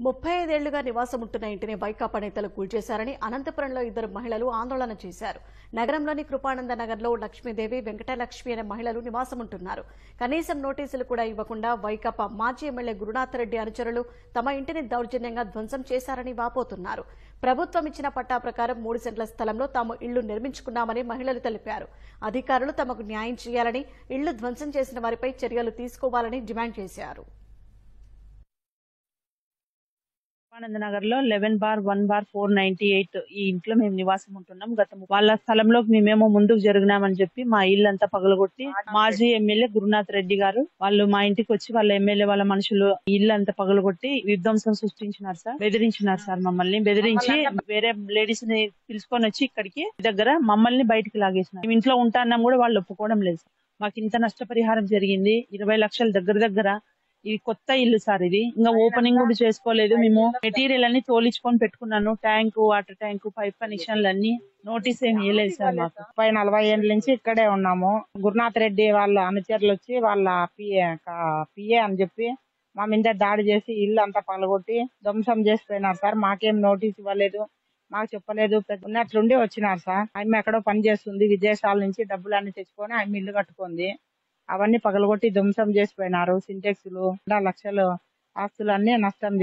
35 ఏళ్లుగా నివాసముంటున్న ఇంటిని వైకాపా నేతలు కూల్చేశారని అనంతపురంలో ఇద్దరు మహిళలు ఆందోళన చేశారు. నగరంలోని కృపానంద నగర్లో లక్ష్మీదేవి, వెంకటలక్ష్మి అనే మహిళలు నివాసముంటున్నారు. కనీసం నోటీసులు కూడా ఇవ్వకుండా వైకాపా మాజీ ఎమ్మెల్యే గురునాథ్ రెడ్డి అనుచరులు తమ ఇంటిని దౌర్జన్యంగా ధ్వంసం చేశారని వాపోతున్నారు. ప్రభుత్వం ఇచ్చిన పట్టా ప్రకారం 3 సెంట్ల స్థలంలో తాము ఇళ్లు నిర్మించుకున్నామని మహిళలు తెలిపారు. అధికారులు తమకు న్యాయం చేయాలని, ఇళ్లు ధ్వంసం చేసిన వారిపై చర్యలు తీసుకోవాలని డిమాండ్ చేశారు. ఆనంద్ నగర్ లో 11/1/498 ఈ ఇంట్లో మేము నివాసం ఉంటున్నాం. వాళ్ళ స్థలంలోకి మేమేమో ముందుకు జరిగినామని చెప్పి మా ఇల్లంతా పగలగొట్టి మాజీ ఎమ్మెల్యే గురునాథ్ రెడ్డి గారు వాళ్ళు మా ఇంటికి వచ్చి వాళ్ళ ఎమ్మెల్యే వాళ్ళ మనుషులు ఇల్లంతా పగలగొట్టి విధ్వంసం సృష్టించినారు సార్. బెదిరించినారు సార్. మమ్మల్ని బెదిరించి వేరే లేడీస్ ని పిలుచుకొని వచ్చి ఇక్కడికి దగ్గర మమ్మల్ని బయటికి లాగేసినారు. మేము ఇంట్లో ఉంటాన్నాం కూడా వాళ్ళు ఒప్పుకోవడం లేదు. మాకు ఇంత నష్టపరిహారం జరిగింది. 20 లక్షలు దగ్గర ఇది కొత్త ఇల్లు సార్. ఇది ఇంకా ఓపెనింగ్ కూడా చేసుకోలేదు. మేము మెటీరియల్ అన్ని తోలించుకొని పెట్టుకున్నాను. ట్యాంకు, వాటర్ ట్యాంకు, పైప్ కనెక్షన్లు అన్ని. నోటీస్ ఏమి వేయలేదు సార్. మాకు 40 ఏళ్ళ నుంచి ఇక్కడే ఉన్నాము. గురునాథ్ రెడ్డి వాళ్ళ అనుచరులు వచ్చి వాళ్ళ పిఏ అని చెప్పి మా మీద దాడి చేసి ఇల్లు అంతా పగలగొట్టి ధ్వంసం చేసిపోయినారు సార్. మాకేం నోటీస్ ఇవ్వలేదు, మాకు చెప్పలేదు. ఉన్నట్లుండి వచ్చినారు సార్. ఆమె ఎక్కడో పని చేస్తుంది, విదేశాల నుంచి డబ్బులన్నీ తెచ్చుకొని ఆమె ఇల్లు కట్టుకుంది. అవన్నీ పగలగొట్టి ధ్వంసం చేసిపోయినారు. సింటెక్స్లు 2 లక్షలు ఆస్తులన్నీ నష్టం